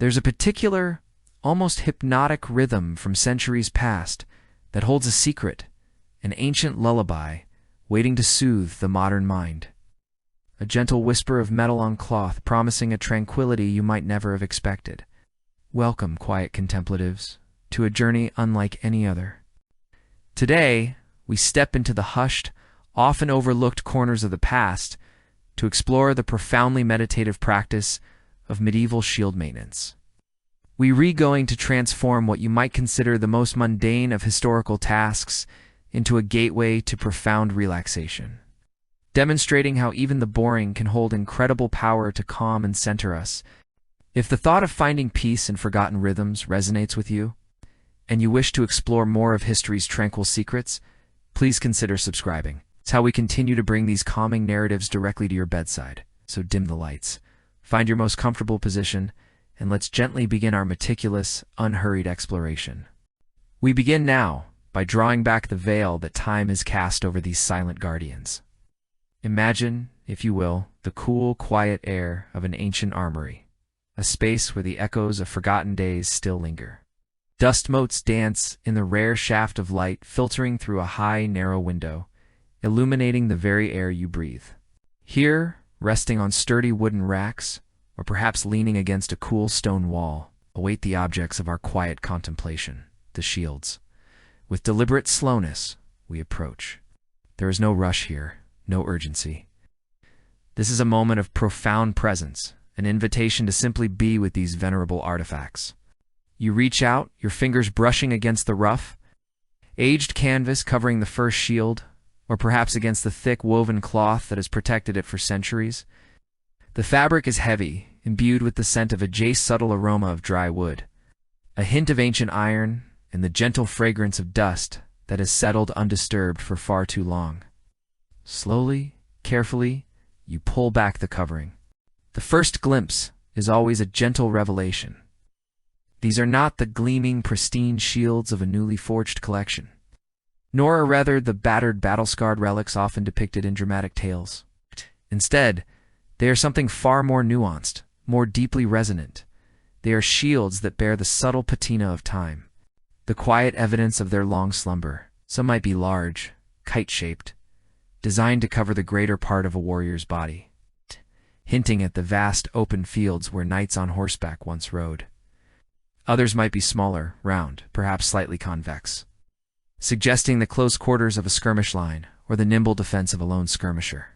There's a particular, almost hypnotic rhythm from centuries past that holds a secret, an ancient lullaby waiting to soothe the modern mind. A gentle whisper of metal on cloth promising a tranquility you might never have expected. Welcome, quiet contemplatives, to a journey unlike any other. Today, we step into the hushed, often overlooked corners of the past to explore the profoundly meditative practice of medieval shield maintenance. We're going to transform what you might consider the most mundane of historical tasks into a gateway to profound relaxation, demonstrating how even the boring can hold incredible power to calm and center us. If the thought of finding peace in forgotten rhythms resonates with you, and you wish to explore more of history's tranquil secrets, please consider subscribing. It's how we continue to bring these calming narratives directly to your bedside. So dim the lights, find your most comfortable position, and let's gently begin our meticulous, unhurried exploration. We begin now by drawing back the veil that time has cast over these silent guardians. Imagine, if you will, the cool, quiet air of an ancient armory, a space where the echoes of forgotten days still linger. Dust motes dance in the rare shaft of light filtering through a high, narrow window, illuminating the very air you breathe. Here, resting on sturdy wooden racks, or perhaps leaning against a cool stone wall, await the objects of our quiet contemplation, the shields. With deliberate slowness, we approach. There is no rush here, no urgency. This is a moment of profound presence, an invitation to simply be with these venerable artifacts. You reach out, your fingers brushing against the rough, aged canvas covering the first shield, or perhaps against the thick woven cloth that has protected it for centuries. The fabric is heavy, imbued with the scent of a subtle aroma of dry wood, a hint of ancient iron, and the gentle fragrance of dust that has settled undisturbed for far too long. Slowly, carefully, you pull back the covering. The first glimpse is always a gentle revelation. These are not the gleaming, pristine shields of a newly forged collection, nor are rather the battered, battle-scarred relics often depicted in dramatic tales. Instead, they are something far more nuanced, more deeply resonant. They are shields that bear the subtle patina of time, the quiet evidence of their long slumber. Some might be large, kite-shaped, designed to cover the greater part of a warrior's body, hinting at the vast open fields where knights on horseback once rode. Others might be smaller, round, perhaps slightly convex, suggesting the close quarters of a skirmish line or the nimble defense of a lone skirmisher.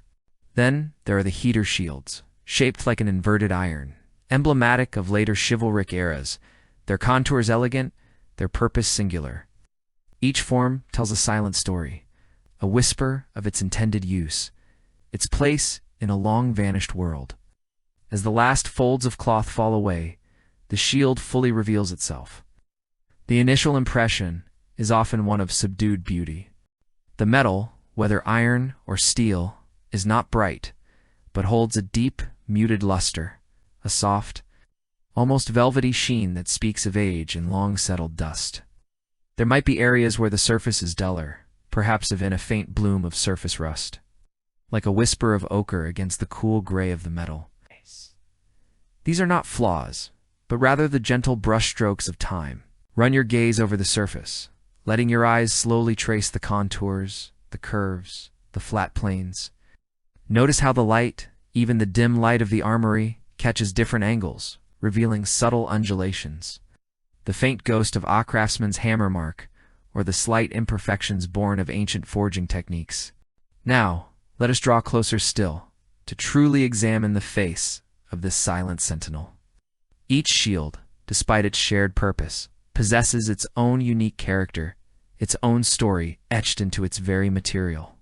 Then there are the heater shields, shaped like an inverted iron, emblematic of later chivalric eras, their contours elegant, their purpose singular. Each form tells a silent story, a whisper of its intended use, its place in a long-vanished world. As the last folds of cloth fall away, the shield fully reveals itself. The initial impression is often one of subdued beauty. The metal, whether iron or steel, is not bright, but holds a deep, muted luster, a soft, almost velvety sheen that speaks of age and long-settled dust. There might be areas where the surface is duller, perhaps even a faint bloom of surface rust, like a whisper of ochre against the cool gray of the metal. These are not flaws, but rather the gentle brushstrokes of time. Run your gaze over the surface, letting your eyes slowly trace the contours, the curves, the flat planes. Notice how the light, even the dim light of the armory, catches different angles, revealing subtle undulations. The faint ghost of a craftsman's hammer mark, or the slight imperfections born of ancient forging techniques. Now, let us draw closer still, to truly examine the face of this silent sentinel. Each shield, despite its shared purpose, possesses its own unique character, its own story etched into its very material.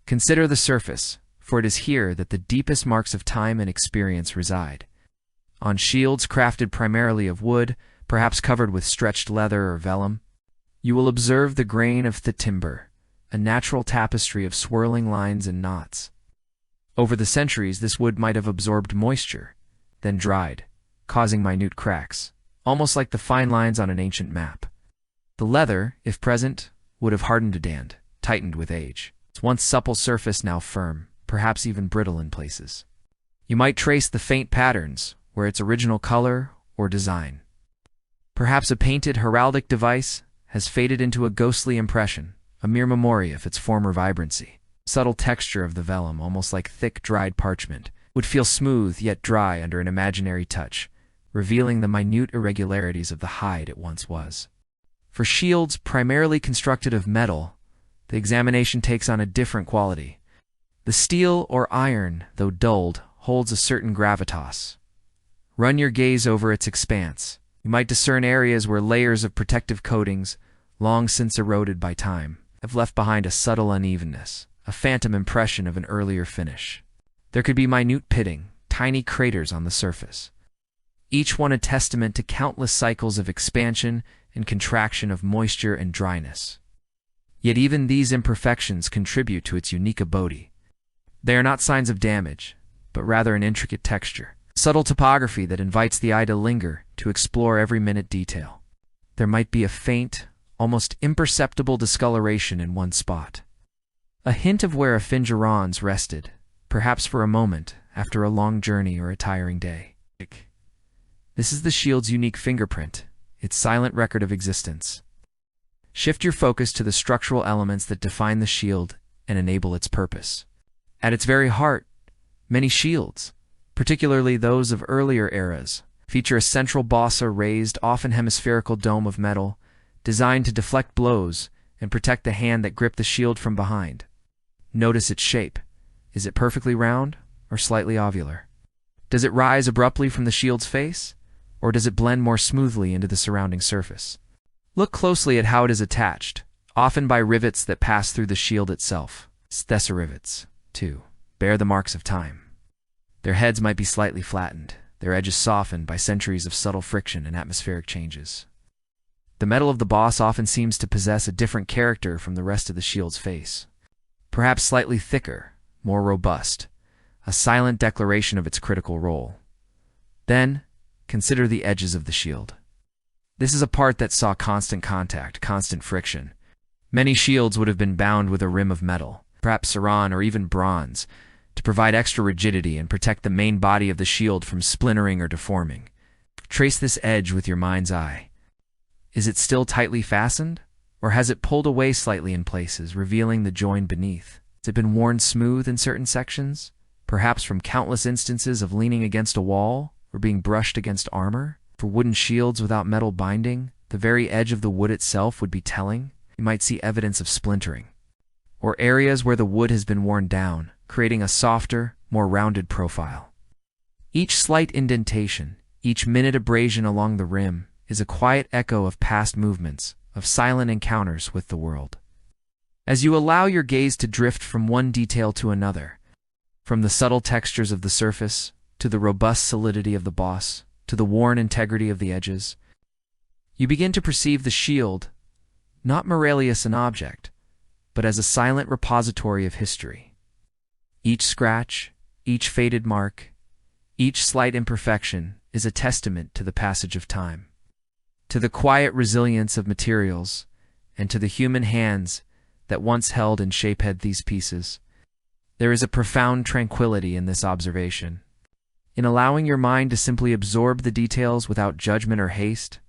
Consider the surface, for it is here that the deepest marks of time and experience reside. On shields crafted primarily of wood, perhaps covered with stretched leather or vellum, you will observe the grain of the timber, a natural tapestry of swirling lines and knots. Over the centuries, this wood might have absorbed moisture, then dried, causing minute cracks, almost like the fine lines on an ancient map. The leather, if present, would have hardened and tightened with age, its once supple surface now firm, perhaps even brittle in places. You might trace the faint patterns, where its original color or design. Perhaps a painted heraldic device has faded into a ghostly impression, a mere memory of its former vibrancy. Subtle texture of the vellum, almost like thick, dried parchment, would feel smooth yet dry under an imaginary touch, revealing the minute irregularities of the hide it once was. For shields primarily constructed of metal, the examination takes on a different quality. The steel or iron, though dulled, holds a certain gravitas. Run your gaze over its expanse. You might discern areas where layers of protective coatings, long since eroded by time, have left behind a subtle unevenness, a phantom impression of an earlier finish. There could be minute pitting, tiny craters on the surface, each one a testament to countless cycles of expansion and contraction of moisture and dryness. Yet even these imperfections contribute to its unique abode. They are not signs of damage, but rather an intricate texture, subtle topography that invites the eye to linger, to explore every minute detail. There might be a faint, almost imperceptible discoloration in one spot, a hint of where a fingerons rested, perhaps for a moment, after a long journey or a tiring day. This is the shield's unique fingerprint, its silent record of existence. Shift your focus to the structural elements that define the shield and enable its purpose. At its very heart, many shields, particularly those of earlier eras, feature a central bossa raised, often hemispherical dome of metal, designed to deflect blows and protect the hand that gripped the shield from behind. Notice its shape. Is it perfectly round or slightly ovular? Does it rise abruptly from the shield's face, or does it blend more smoothly into the surrounding surface? Look closely at how it is attached, often by rivets that pass through the shield itself. Stessa rivets, too, bear the marks of time. Their heads might be slightly flattened, their edges softened by centuries of subtle friction and atmospheric changes. The metal of the boss often seems to possess a different character from the rest of the shield's face. Perhaps slightly thicker, more robust, a silent declaration of its critical role. Then, consider the edges of the shield. This is a part that saw constant contact, constant friction. Many shields would have been bound with a rim of metal, perhaps ceran or even bronze, to provide extra rigidity and protect the main body of the shield from splintering or deforming. Trace this edge with your mind's eye. Is it still tightly fastened, or has it pulled away slightly in places, revealing the join beneath? Has it been worn smooth in certain sections, perhaps from countless instances of leaning against a wall or being brushed against armor? For wooden shields without metal binding, the very edge of the wood itself would be telling. You might see evidence of splintering, or areas where the wood has been worn down, creating a softer, more rounded profile. Each slight indentation, each minute abrasion along the rim, is a quiet echo of past movements, of silent encounters with the world. As you allow your gaze to drift from one detail to another, from the subtle textures of the surface, to the robust solidity of the boss, to the worn integrity of the edges, you begin to perceive the shield, not merely as an object, but as a silent repository of history. Each scratch, each faded mark, each slight imperfection is a testament to the passage of time, to the quiet resilience of materials, and to the human hands that once held and shaped these pieces. There is a profound tranquility in this observation. In allowing your mind to simply absorb the details without judgment or haste,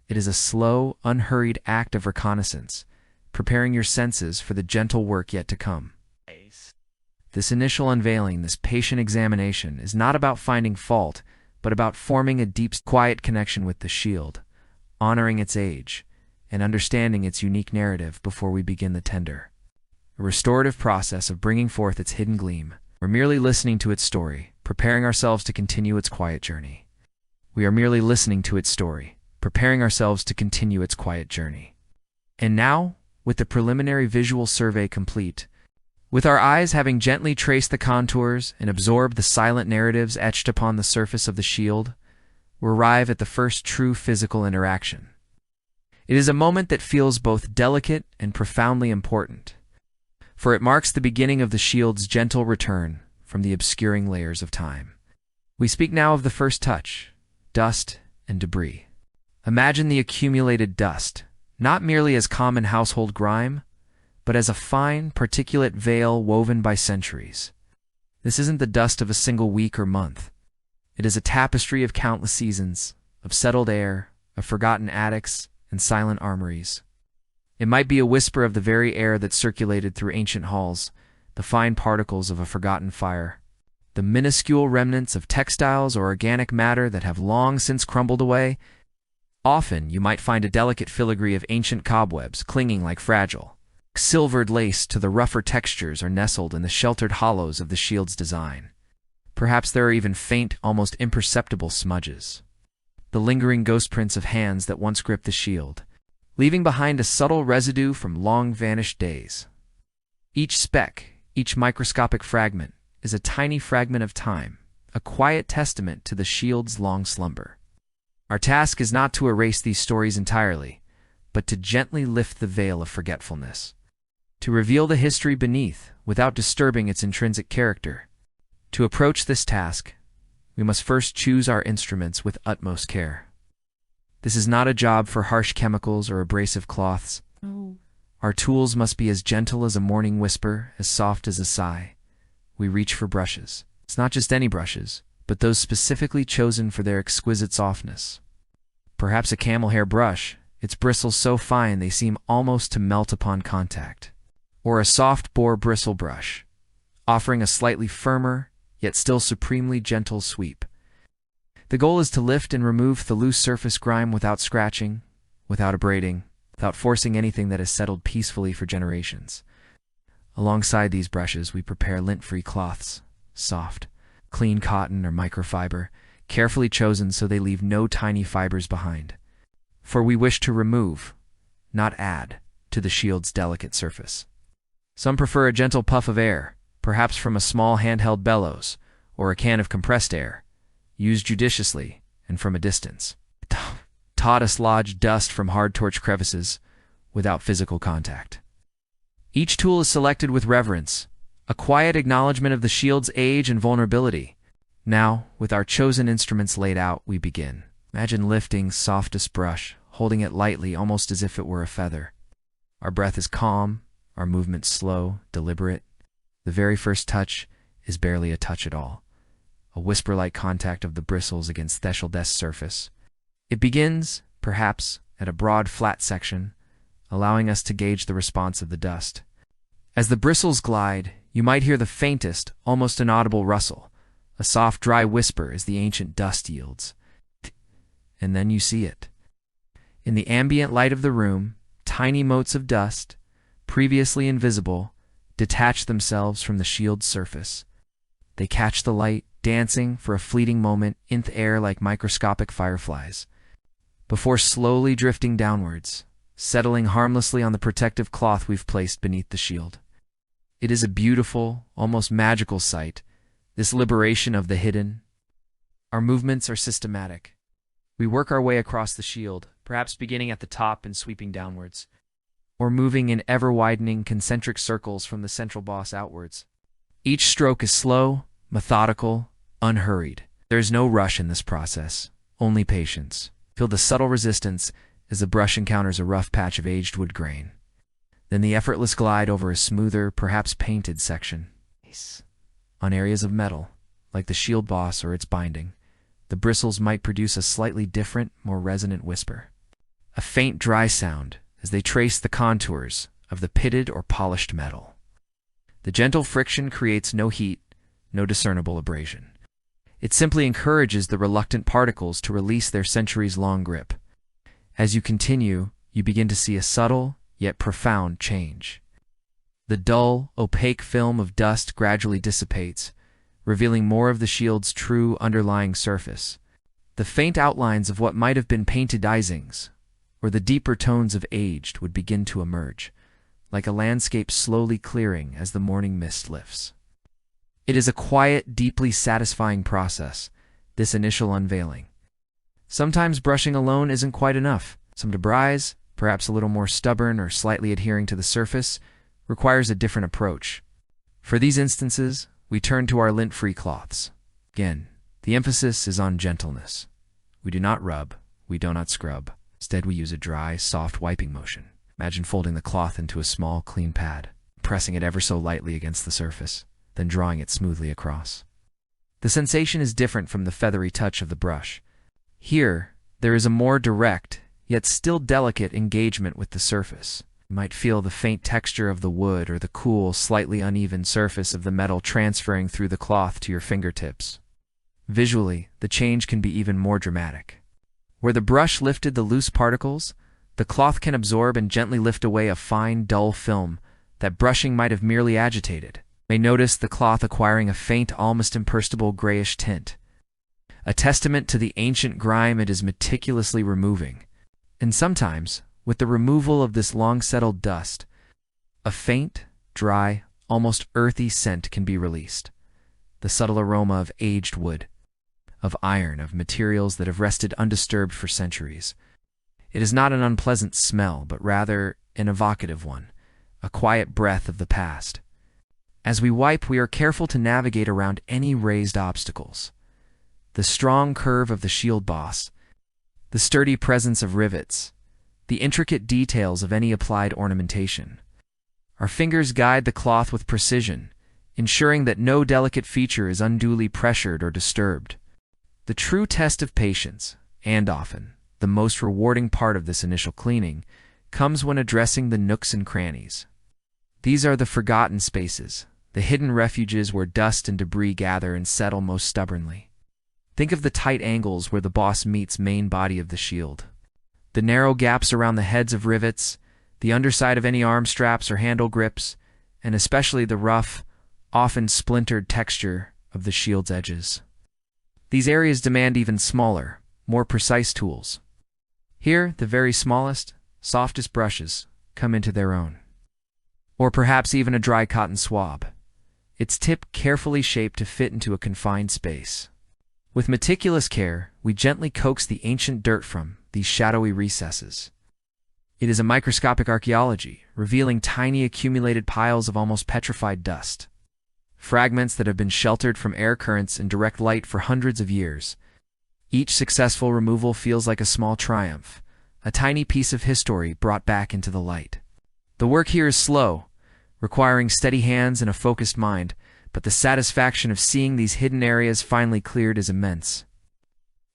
it is a slow, unhurried act of reconnaissance, preparing your senses for the gentle work yet to come. This initial unveiling, this patient examination, is not about finding fault, but about forming a deep, quiet connection with the shield, honoring its age, and understanding its unique narrative before we begin the tender. A restorative process of bringing forth its hidden gleam. We're merely listening to its story, preparing ourselves to continue its quiet journey. We are merely listening to its story, preparing ourselves to continue its quiet journey. And now, with the preliminary visual survey complete, with our eyes having gently traced the contours and absorbed the silent narratives etched upon the surface of the shield, we arrive at the first true physical interaction. It is a moment that feels both delicate and profoundly important, for it marks the beginning of the shield's gentle return from the obscuring layers of time. We speak now of the first touch, dust and debris. Imagine the accumulated dust, not merely as common household grime, but as a fine, particulate veil woven by centuries. This isn't the dust of a single week or month. It is a tapestry of countless seasons, of settled air, of forgotten attics and silent armories. It might be a whisper of the very air that circulated through ancient halls, the fine particles of a forgotten fire, the minuscule remnants of textiles or organic matter that have long since crumbled away. Often you might find a delicate filigree of ancient cobwebs clinging like fragile, silvered lace to the rougher textures are nestled in the sheltered hollows of the shield's design. Perhaps there are even faint, almost imperceptible smudges, the lingering ghost prints of hands that once gripped the shield, leaving behind a subtle residue from long-vanished days. Each speck, each microscopic fragment, is a tiny fragment of time, a quiet testament to the shield's long slumber. Our task is not to erase these stories entirely, but to gently lift the veil of forgetfulness, to reveal the history beneath without disturbing its intrinsic character. To approach this task, we must first choose our instruments with utmost care. This is not a job for harsh chemicals or abrasive cloths. Our tools must be as gentle as a morning whisper, as soft as a sigh. We reach for brushes. It's not just any brushes, but those specifically chosen for their exquisite softness. Perhaps a camel hair brush, its bristles so fine they seem almost to melt upon contact. Or a soft boar bristle brush, offering a slightly firmer, yet still supremely gentle sweep. The goal is to lift and remove the loose surface grime without scratching, without abrading, without forcing anything that has settled peacefully for generations. Alongside these brushes, we prepare lint-free cloths, soft, clean cotton or microfiber, carefully chosen so they leave no tiny fibers behind. For we wish to remove, not add, to the shield's delicate surface. Some prefer a gentle puff of air, perhaps from a small handheld bellows, or a can of compressed air, used judiciously and from a distance, to dislodge dust from hard torch crevices without physical contact. Each tool is selected with reverence, a quiet acknowledgement of the shield's age and vulnerability. Now, with our chosen instruments laid out, we begin. Imagine lifting softest brush, holding it lightly, almost as if it were a feather. Our breath is calm, our movement slow, deliberate. The very first touch is barely a touch at all, a whisper-like contact of the bristles against the shield's surface. It begins, perhaps, at a broad, flat section, allowing us to gauge the response of the dust. As the bristles glide, you might hear the faintest, almost inaudible rustle, a soft, dry whisper as the ancient dust yields. And then you see it. In the ambient light of the room, tiny motes of dust, previously invisible, detach themselves from the shield's surface. They catch the light, dancing for a fleeting moment in the air like microscopic fireflies, before slowly drifting downwards, settling harmlessly on the protective cloth we've placed beneath the shield. It is a beautiful, almost magical sight, this liberation of the hidden. Our movements are systematic. We work our way across the shield, perhaps beginning at the top and sweeping downwards, or moving in ever-widening concentric circles from the central boss outwards. Each stroke is slow, methodical, unhurried. There is no rush in this process, only patience. Feel the subtle resistance as the brush encounters a rough patch of aged wood grain. Then the effortless glide over a smoother, perhaps painted section. On areas of metal, like the shield boss or its binding, the bristles might produce a slightly different, more resonant whisper. A faint dry sound as they trace the contours of the pitted or polished metal. The gentle friction creates no heat, no discernible abrasion. It simply encourages the reluctant particles to release their centuries-long grip. As you continue, you begin to see a subtle, yet profound change. The dull, opaque film of dust gradually dissipates, revealing more of the shield's true underlying surface. The faint outlines of what might have been painted icings, or the deeper tones of aged, would begin to emerge, like a landscape slowly clearing as the morning mist lifts. It is a quiet, deeply satisfying process, this initial unveiling. Sometimes brushing alone isn't quite enough. Some debris, perhaps a little more stubborn or slightly adhering to the surface, requires a different approach. For these instances, we turn to our lint-free cloths. Again, the emphasis is on gentleness. We do not rub, we do not scrub. Instead, we use a dry, soft wiping motion. Imagine folding the cloth into a small, clean pad, pressing it ever so lightly against the surface, then drawing it smoothly across. The sensation is different from the feathery touch of the brush. Here, There is a more direct, yet still delicate engagement with the surface. You might feel the faint texture of the wood or the cool, slightly uneven surface of the metal transferring through the cloth to your fingertips. Visually, the change can be even more dramatic. Where the brush lifted the loose particles, the cloth can absorb and gently lift away a fine, dull film that brushing might have merely agitated. You may notice the cloth acquiring a faint, almost imperceptible grayish tint, a testament to the ancient grime it is meticulously removing. And sometimes, with the removal of this long-settled dust, a faint, dry, almost earthy scent can be released. The subtle aroma of aged wood, of iron, of materials that have rested undisturbed for centuries. It is not an unpleasant smell, but rather an evocative one, a quiet breath of the past. As we wipe, we are careful to navigate around any raised obstacles. The strong curve of the shield boss, the sturdy presence of rivets, the intricate details of any applied ornamentation. Our fingers guide the cloth with precision, ensuring that no delicate feature is unduly pressured or disturbed. The true test of patience, and often the most rewarding part of this initial cleaning, comes when addressing the nooks and crannies. These are the forgotten spaces, the hidden refuges where dust and debris gather and settle most stubbornly. Think of the tight angles where the boss meets main body of the shield, the narrow gaps around the heads of rivets, the underside of any arm straps or handle grips, and especially the rough, often splintered texture of the shield's edges. These areas demand even smaller, more precise tools. Here, the very smallest, softest brushes come into their own. Or perhaps even a dry cotton swab, its tip carefully shaped to fit into a confined space. With meticulous care, we gently coax the ancient dirt from these shadowy recesses. It is a microscopic archaeology, revealing tiny accumulated piles of almost petrified dust. Fragments that have been sheltered from air currents and direct light for hundreds of years. Each successful removal feels like a small triumph, a tiny piece of history brought back into the light. The work here is slow, requiring steady hands and a focused mind, but the satisfaction of seeing these hidden areas finally cleared is immense.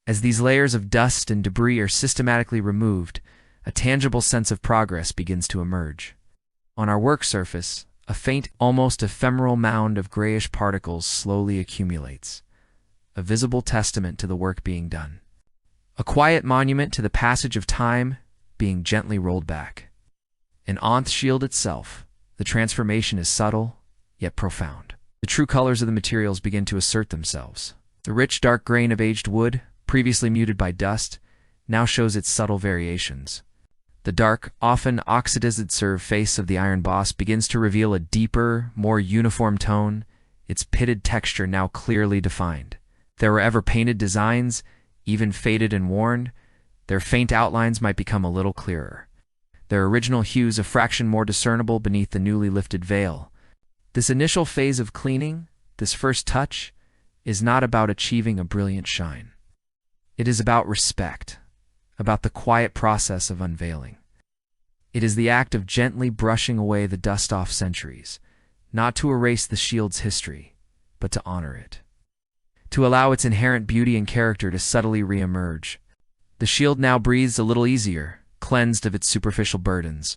As these layers of dust and debris are systematically removed, a tangible sense of progress begins to emerge. On our work surface, a faint, almost ephemeral mound of grayish particles slowly accumulates, a visible testament to the work being done. A quiet monument to the passage of time being gently rolled back. In Onth's shield itself, the transformation is subtle, yet profound. The true colors of the materials begin to assert themselves. The rich, dark grain of aged wood, previously muted by dust, now shows its subtle variations. The dark, often oxidized face of the iron boss begins to reveal a deeper, more uniform tone, its pitted texture now clearly defined. If there were ever painted designs, even faded and worn, their faint outlines might become a little clearer, their original hues a fraction more discernible beneath the newly lifted veil. This initial phase of cleaning, this first touch, is not about achieving a brilliant shine. It is about respect, about the quiet process of unveiling. It is the act of gently brushing away the dust off centuries, not to erase the shield's history, but to honor it, to allow its inherent beauty and character to subtly re-emerge. The shield now breathes a little easier, cleansed of its superficial burdens,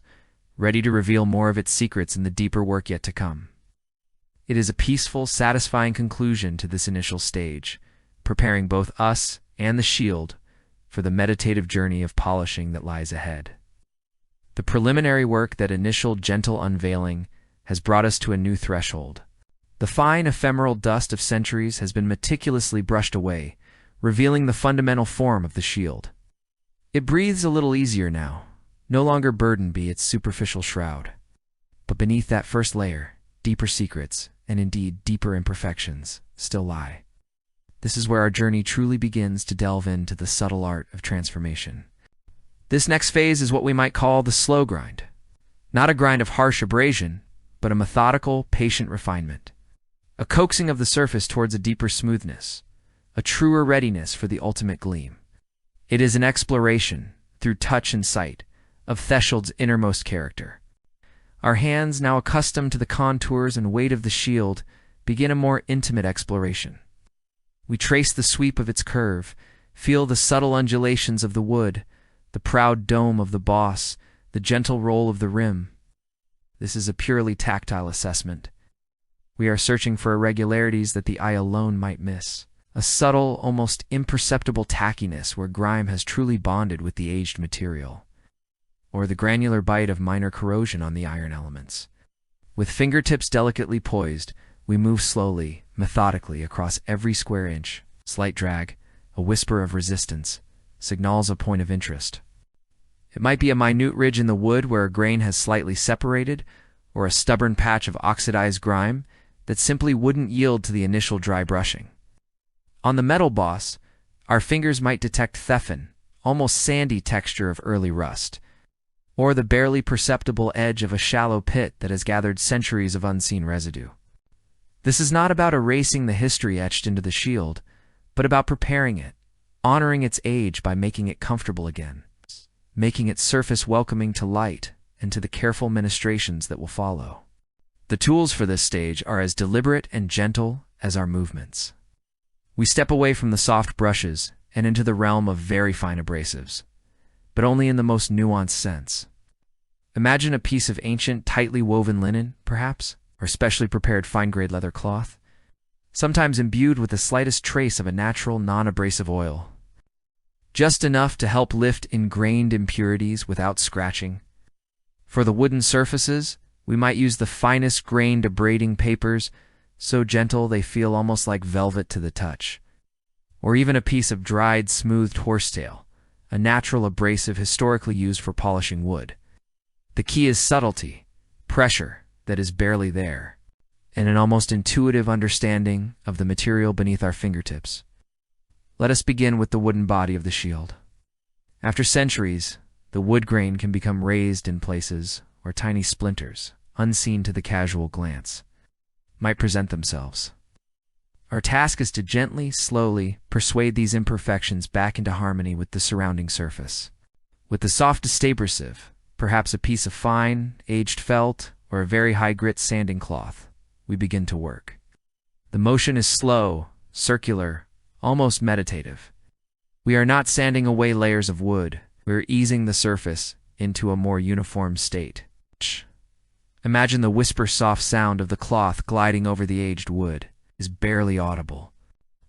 ready to reveal more of its secrets in the deeper work yet to come. It is a peaceful, satisfying conclusion to this initial stage, preparing both us and the shield for the meditative journey of polishing that lies ahead. The preliminary work, that initial gentle unveiling, has brought us to a new threshold. The fine, ephemeral dust of centuries has been meticulously brushed away, revealing the fundamental form of the shield. It breathes a little easier now, no longer burdened by its superficial shroud. But beneath that first layer, deeper secrets, and indeed deeper imperfections, still lie. This is where our journey truly begins to delve into the subtle art of transformation. This next phase is what we might call the slow grind. Not a grind of harsh abrasion, but a methodical, patient refinement. A coaxing of the surface towards a deeper smoothness, a truer readiness for the ultimate gleam. It is an exploration, through touch and sight, of Thesheld's innermost character. Our hands, now accustomed to the contours and weight of the shield, begin a more intimate exploration. We trace the sweep of its curve, Feel the subtle undulations of the wood, the proud dome of the boss, the gentle roll of the rim. This is a purely tactile assessment. We are searching for irregularities that the eye alone might miss. A subtle, almost imperceptible tackiness where grime has truly bonded with the aged material. Or the granular bite of minor corrosion on the iron elements. With fingertips delicately poised, we move slowly, methodically across every square inch. Slight drag, a whisper of resistance, signals a point of interest. It might be a minute ridge in the wood where a grain has slightly separated, or a stubborn patch of oxidized grime that simply wouldn't yield to the initial dry brushing. On the metal boss, our fingers might detect thefin, almost sandy texture of early rust, or the barely perceptible edge of a shallow pit that has gathered centuries of unseen residue. This is not about erasing the history etched into the shield, but about preparing it, honoring its age by making it comfortable again, making its surface welcoming to light and to the careful ministrations that will follow. The tools for this stage are as deliberate and gentle as our movements. We step away from the soft brushes and into the realm of very fine abrasives, but only in the most nuanced sense. Imagine a piece of ancient, tightly woven linen, perhaps, or specially prepared fine-grade leather cloth, sometimes imbued with the slightest trace of a natural, non-abrasive oil. Just enough to help lift ingrained impurities without scratching. For the wooden surfaces, we might use the finest grained abrading papers, so gentle they feel almost like velvet to the touch. Or even a piece of dried, smoothed horsetail, a natural abrasive historically used for polishing wood. The key is subtlety, pressure that is barely there, and an almost intuitive understanding of the material beneath our fingertips. Let us begin with the wooden body of the shield. After centuries, the wood grain can become raised in places where tiny splinters, unseen to the casual glance, might present themselves. Our task is to gently, slowly persuade these imperfections back into harmony with the surrounding surface. With the softest abrasive, perhaps a piece of fine, aged felt, or a very high-grit sanding cloth, we begin to work. The motion is slow, circular, almost meditative. We are not sanding away layers of wood, we are easing the surface into a more uniform state. Imagine the whisper-soft sound of the cloth gliding over the aged wood is barely audible,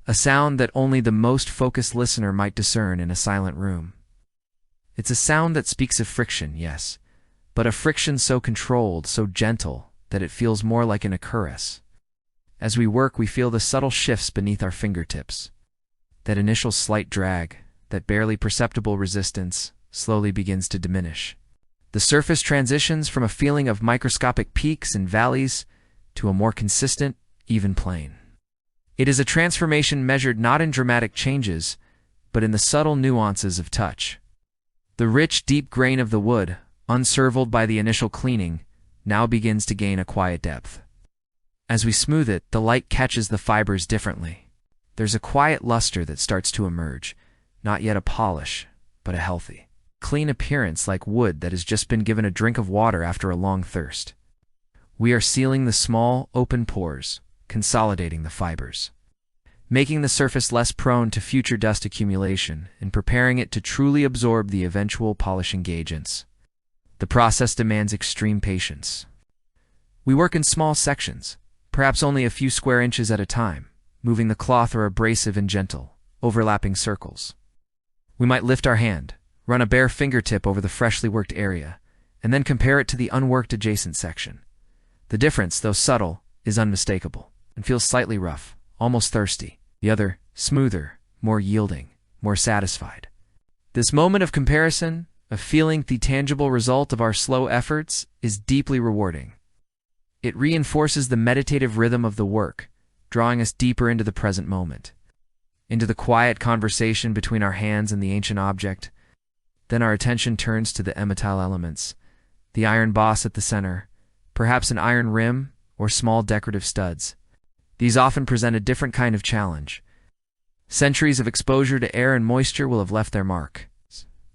a sound that only the most focused listener might discern in a silent room. It's a sound that speaks of friction, yes, but a friction so controlled, so gentle, that it feels more like an caress. As we work, we feel the subtle shifts beneath our fingertips. That initial slight drag, that barely perceptible resistance, slowly begins to diminish. The surface transitions from a feeling of microscopic peaks and valleys to a more consistent, even plane. It is a transformation measured not in dramatic changes, but in the subtle nuances of touch. The rich, deep grain of the wood, unserved by the initial cleaning, now begins to gain a quiet depth. As we smooth it, the light catches the fibers differently. There's a quiet luster that starts to emerge, not yet a polish, but a healthy, clean appearance like wood that has just been given a drink of water after a long thirst. We are sealing the small, open pores, consolidating the fibers, making the surface less prone to future dust accumulation and preparing it to truly absorb the eventual polishing agents. The process demands extreme patience. We work in small sections, perhaps only a few square inches at a time, moving the cloth or abrasive in gentle, overlapping circles. We might lift our hand, run a bare fingertip over the freshly worked area, and then compare it to the unworked adjacent section. The difference, though subtle, is unmistakable and feels slightly rough, almost thirsty. The other, smoother, more yielding, more satisfied. This moment of comparison, of feeling the tangible result of our slow efforts, is deeply rewarding. It reinforces the meditative rhythm of the work, drawing us deeper into the present moment, into the quiet conversation between our hands and the ancient object. Then our attention turns to the emetal elements, the iron boss at the center, perhaps an iron rim or small decorative studs. These often present a different kind of challenge. Centuries of exposure to air and moisture will have left their mark,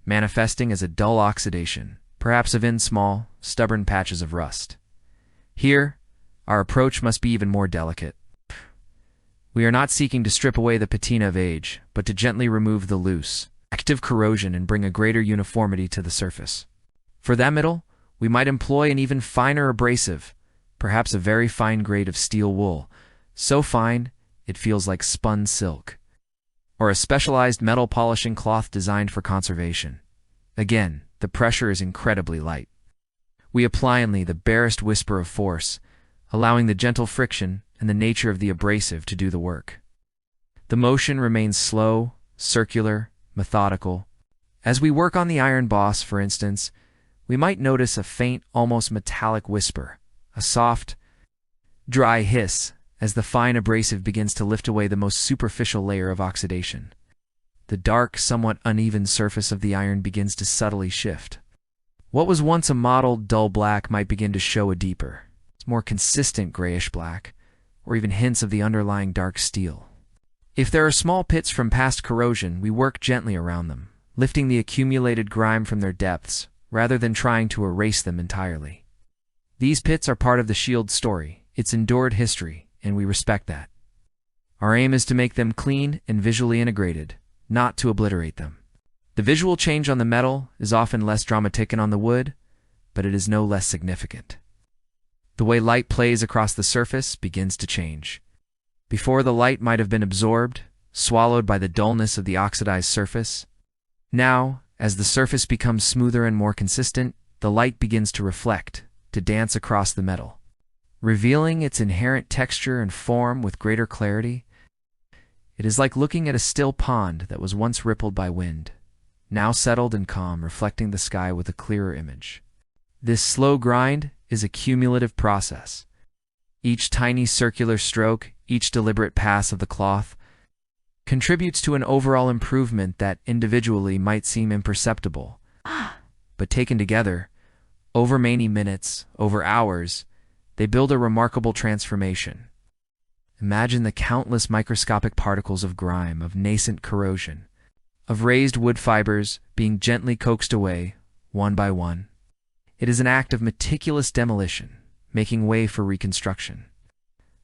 manifesting as a dull oxidation, perhaps of small, stubborn patches of rust. Here, our approach must be even more delicate. We are not seeking to strip away the patina of age, but to gently remove the loose, active corrosion and bring a greater uniformity to the surface. For that middle, we might employ an even finer abrasive, perhaps a very fine grade of steel wool, so fine it feels like spun silk, or a specialized metal polishing cloth designed for conservation. Again, the pressure is incredibly light. We apply only the barest whisper of force, allowing the gentle friction and the nature of the abrasive to do the work. The motion remains slow, circular, methodical. As we work on the iron boss, for instance, we might notice a faint, almost metallic whisper, a soft, dry hiss as the fine abrasive begins to lift away the most superficial layer of oxidation. The dark, somewhat uneven surface of the iron begins to subtly shift. What was once a mottled, dull black might begin to show a deeper, more consistent grayish black, or even hints of the underlying dark steel. If there are small pits from past corrosion, we work gently around them, lifting the accumulated grime from their depths, rather than trying to erase them entirely. These pits are part of the shield's story, its endured history, and we respect that. Our aim is to make them clean and visually integrated, not to obliterate them. The visual change on the metal is often less dramatic than on the wood, but it is no less significant. The way light plays across the surface begins to change. Before, the light might have been absorbed, swallowed by the dullness of the oxidized surface. Now, as the surface becomes smoother and more consistent, the light begins to reflect, to dance across the metal, revealing its inherent texture and form with greater clarity. It is like looking at a still pond that was once rippled by wind, now settled and calm, reflecting the sky with a clearer image. This slow grind is a cumulative process. Each tiny circular stroke, each deliberate pass of the cloth, contributes to an overall improvement that individually might seem imperceptible, but taken together, over many minutes, over hours, they build a remarkable transformation. Imagine the countless microscopic particles of grime, of nascent corrosion, of raised wood fibers being gently coaxed away, one by one. It is an act of meticulous demolition, making way for reconstruction.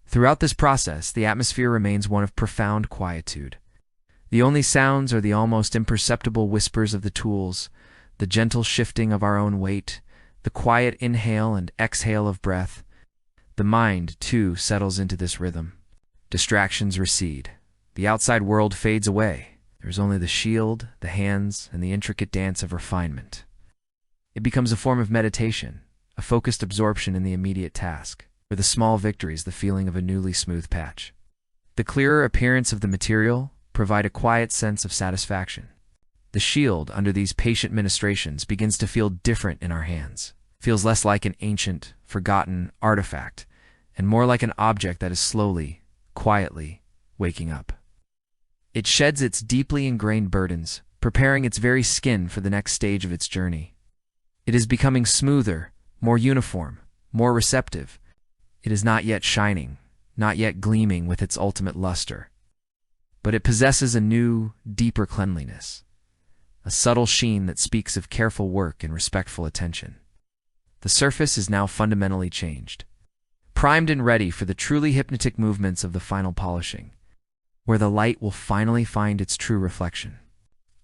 Throughout this process, the atmosphere remains one of profound quietude. The only sounds are the almost imperceptible whispers of the tools, the gentle shifting of our own weight, the quiet inhale and exhale of breath. The mind, too, settles into this rhythm. Distractions recede. The outside world fades away. There is only the shield, the hands, and the intricate dance of refinement. It becomes a form of meditation, a focused absorption in the immediate task, where the small victories, the feeling of a newly smooth patch. The clearer appearance of the material provide a quiet sense of satisfaction. The shield, under these patient ministrations, begins to feel different in our hands, feels less like an ancient, forgotten artifact, and more like an object that is slowly, quietly waking up. It sheds its deeply ingrained burdens, preparing its very skin for the next stage of its journey. It is becoming smoother, more uniform, more receptive. It is not yet shining, not yet gleaming with its ultimate luster. But it possesses a new, deeper cleanliness, a subtle sheen that speaks of careful work and respectful attention. The surface is now fundamentally changed, primed and ready for the truly hypnotic movements of the final polishing, where the light will finally find its true reflection.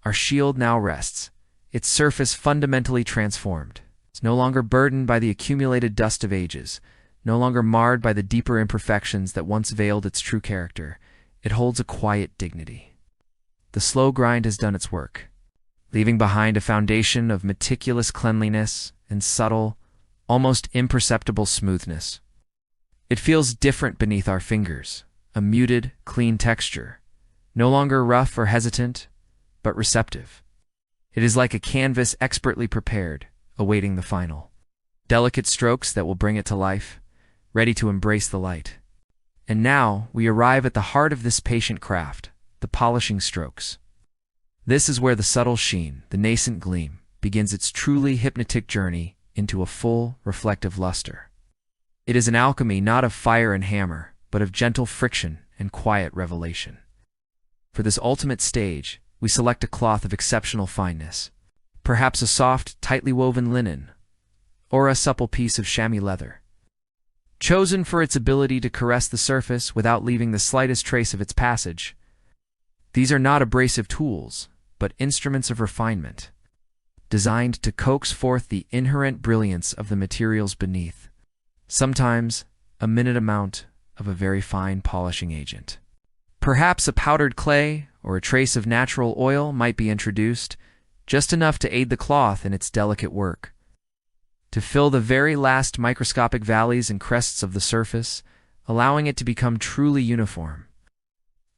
Our shield now rests, its surface fundamentally transformed. It's no longer burdened by the accumulated dust of ages, no longer marred by the deeper imperfections that once veiled its true character. It holds a quiet dignity. The slow grind has done its work, leaving behind a foundation of meticulous cleanliness and subtle, almost imperceptible smoothness. It feels different beneath our fingers, a muted, clean texture, no longer rough or hesitant, but receptive. It is like a canvas expertly prepared, awaiting the final delicate strokes that will bring it to life, ready to embrace the light. And now we arrive at the heart of this patient craft, the polishing strokes. This is where the subtle sheen, the nascent gleam, begins its truly hypnotic journey into a full, reflective luster. It is an alchemy not of fire and hammer, but of gentle friction and quiet revelation. For this ultimate stage, we select a cloth of exceptional fineness, perhaps a soft, tightly woven linen, or a supple piece of chamois leather. chosen for its ability to caress the surface without leaving the slightest trace of its passage. These are not abrasive tools, but instruments of refinement, designed to coax forth the inherent brilliance of the materials beneath, sometimes a minute amount of a very fine polishing agent. Perhaps a powdered clay or a trace of natural oil might be introduced, just enough to aid the cloth in its delicate work, to fill the very last microscopic valleys and crests of the surface, allowing it to become truly uniform.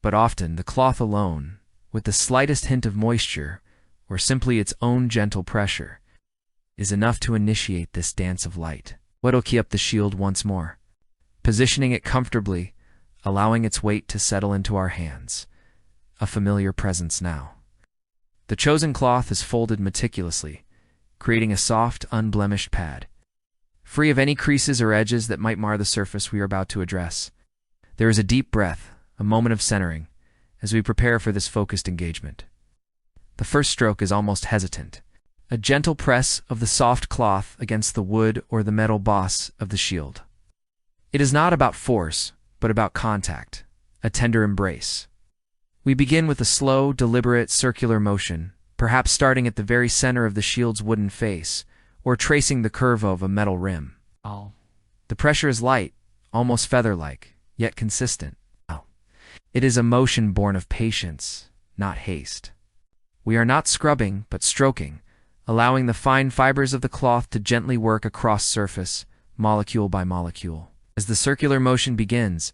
But often the cloth alone, with the slightest hint of moisture, or simply its own gentle pressure, is enough to initiate this dance of light. We'll key up the shield once more, positioning it comfortably, allowing its weight to settle into our hands, a familiar presence now. The chosen cloth is folded meticulously, creating a soft, unblemished pad, free of any creases or edges that might mar the surface we are about to address. There is a deep breath, a moment of centering, as we prepare for this focused engagement. The first stroke is almost hesitant, a gentle press of the soft cloth against the wood or the metal boss of the shield. It is not about force, but about contact, a tender embrace. We begin with a slow, deliberate, circular motion, perhaps starting at the very center of the shield's wooden face, or tracing the curve of a metal rim. The pressure is light, almost feather-like, yet consistent. It is a motion born of patience, not haste. We are not scrubbing, but stroking, allowing the fine fibers of the cloth to gently work across surface, molecule by molecule. As the circular motion begins,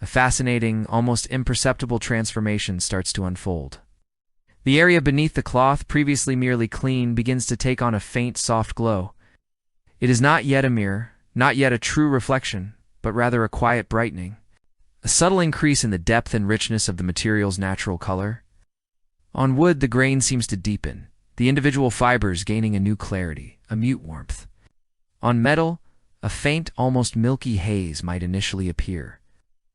a fascinating, almost imperceptible transformation starts to unfold. The area beneath the cloth, previously merely clean, begins to take on a faint, soft glow. It is not yet a mirror, not yet a true reflection, but rather a quiet brightening, a subtle increase in the depth and richness of the material's natural color. On wood, the grain seems to deepen, the individual fibers gaining a new clarity, a mute warmth. On metal, a faint, almost milky haze might initially appear,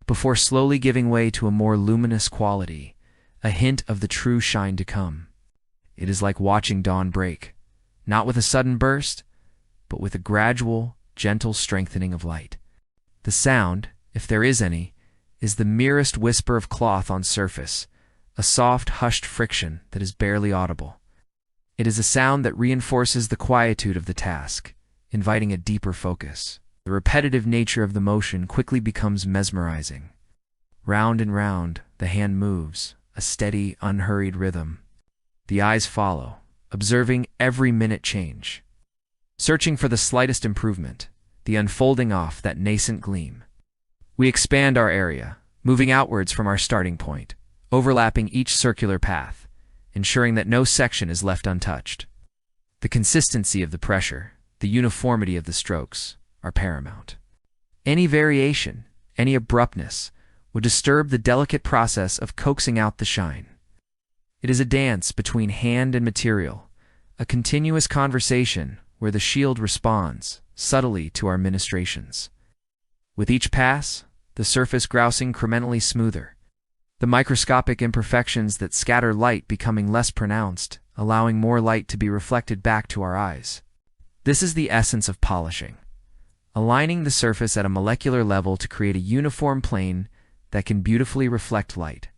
before slowly giving way to a more luminous quality, a hint of the true shine to come. It is like watching dawn break, not with a sudden burst, but with a gradual, gentle strengthening of light. The sound, if there is any, is the merest whisper of cloth on surface, a soft, hushed friction that is barely audible. It is a sound that reinforces the quietude of the task, inviting a deeper focus. The repetitive nature of the motion quickly becomes mesmerizing. Round and round, the hand moves, a steady, unhurried rhythm. The eyes follow, observing every minute change, searching for the slightest improvement, the unfolding off that nascent gleam. We expand our area, moving outwards from our starting point, overlapping each circular path, ensuring that no section is left untouched. The consistency of the pressure, the uniformity of the strokes, are paramount. Any variation, any abruptness, would disturb the delicate process of coaxing out the shine. It is a dance between hand and material, a continuous conversation where the shield responds subtly to our ministrations. With each pass, the surface grousing incrementally smoother, the microscopic imperfections that scatter light becoming less pronounced, allowing more light to be reflected back to our eyes. This is the essence of polishing, aligning the surface at a molecular level to create a uniform plane that can beautifully reflect light.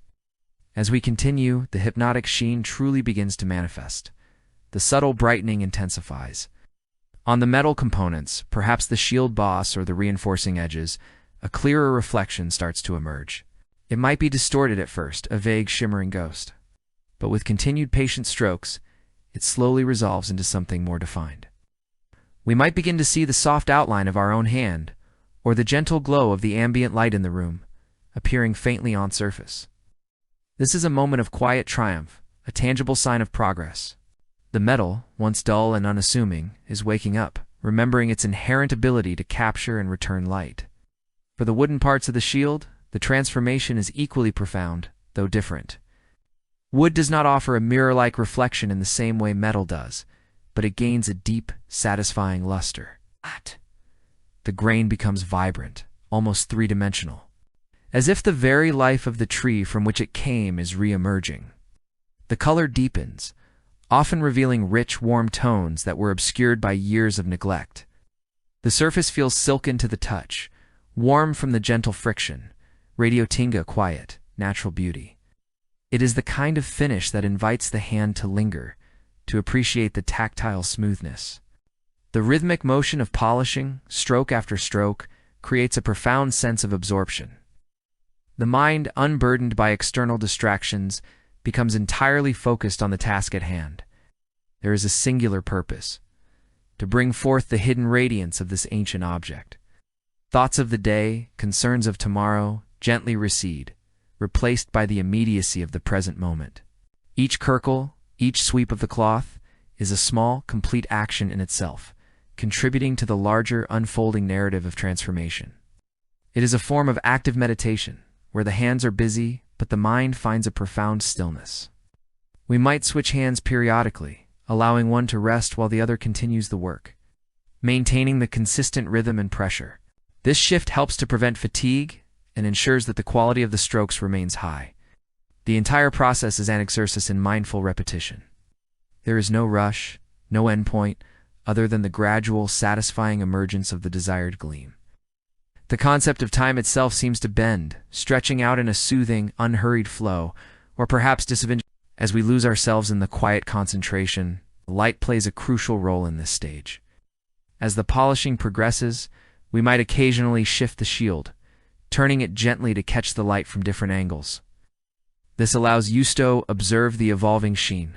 As we continue, the hypnotic sheen truly begins to manifest. The subtle brightening intensifies. On the metal components, perhaps the shield boss or the reinforcing edges, a clearer reflection starts to emerge. It might be distorted at first, a vague shimmering ghost. But with continued patient strokes, it slowly resolves into something more defined. We might begin to see the soft outline of our own hand, or the gentle glow of the ambient light in the room, appearing faintly on surface. This is a moment of quiet triumph, a tangible sign of progress. The metal, once dull and unassuming, is waking up, remembering its inherent ability to capture and return light. For the wooden parts of the shield, the transformation is equally profound, though different. Wood does not offer a mirror-like reflection in the same way metal does, but it gains a deep, satisfying luster. The grain becomes vibrant, almost three-dimensional, as if the very life of the tree from which it came is re-emerging. The color deepens, often revealing rich, warm tones that were obscured by years of neglect. The surface feels silken to the touch, warm from the gentle friction, radiotinga quiet, natural beauty. It is the kind of finish that invites the hand to linger, to appreciate the tactile smoothness. The rhythmic motion of polishing, stroke after stroke, creates a profound sense of absorption. The mind, unburdened by external distractions, becomes entirely focused on the task at hand. There is a singular purpose: to bring forth the hidden radiance of this ancient object. Thoughts of the day, concerns of tomorrow, gently recede, replaced by the immediacy of the present moment. Each curl, each sweep of the cloth, is a small, complete action in itself, contributing to the larger, unfolding narrative of transformation. It is a form of active meditation, where the hands are busy, but the mind finds a profound stillness. We might switch hands periodically, allowing one to rest while the other continues the work, maintaining the consistent rhythm and pressure. This shift helps to prevent fatigue and ensures that the quality of the strokes remains high. The entire process is an exercise in mindful repetition. There is no rush, no endpoint, other than the gradual, satisfying emergence of the desired gleam. The concept of time itself seems to bend, stretching out in a soothing, unhurried flow, or perhaps as we lose ourselves in the quiet concentration. Light plays a crucial role in this stage. As the polishing progresses, we might occasionally shift the shield, turning it gently to catch the light from different angles. This allows us to observe the evolving sheen,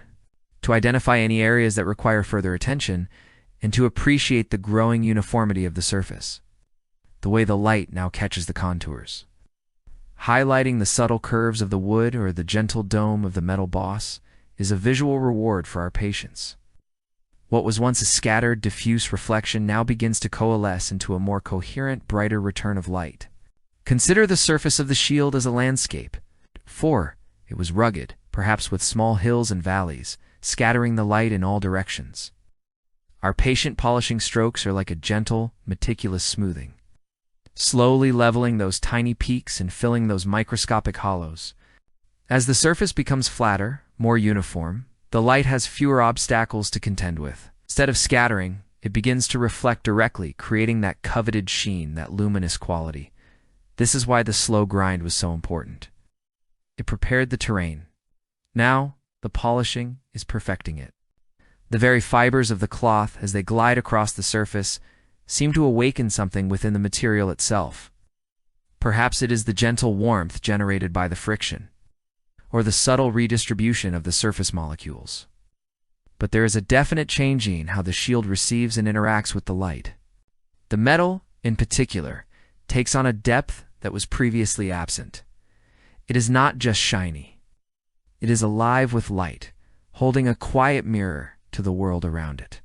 to identify any areas that require further attention, and to appreciate the growing uniformity of the surface, the way the light now catches the contours, highlighting the subtle curves of the wood or the gentle dome of the metal boss, is a visual reward for our patience. What was once a scattered, diffuse reflection now begins to coalesce into a more coherent, brighter return of light. Consider the surface of the shield as a landscape. For it was rugged, perhaps with small hills and valleys, scattering the light in all directions. Our patient polishing strokes are like a gentle, meticulous smoothing, slowly leveling those tiny peaks and filling those microscopic hollows. As the surface becomes flatter, more uniform, the light has fewer obstacles to contend with. Instead of scattering, it begins to reflect directly, creating that coveted sheen, that luminous quality. This is why the slow grind was so important. It prepared the terrain. Now, the polishing is perfecting it. The very fibers of the cloth, as they glide across the surface, seem to awaken something within the material itself. Perhaps it is the gentle warmth generated by the friction, or the subtle redistribution of the surface molecules. But there is a definite change in how the shield receives and interacts with the light. The metal, in particular, takes on a depth that was previously absent. It is not just shiny. It is alive with light, holding a quiet mirror to the world around it.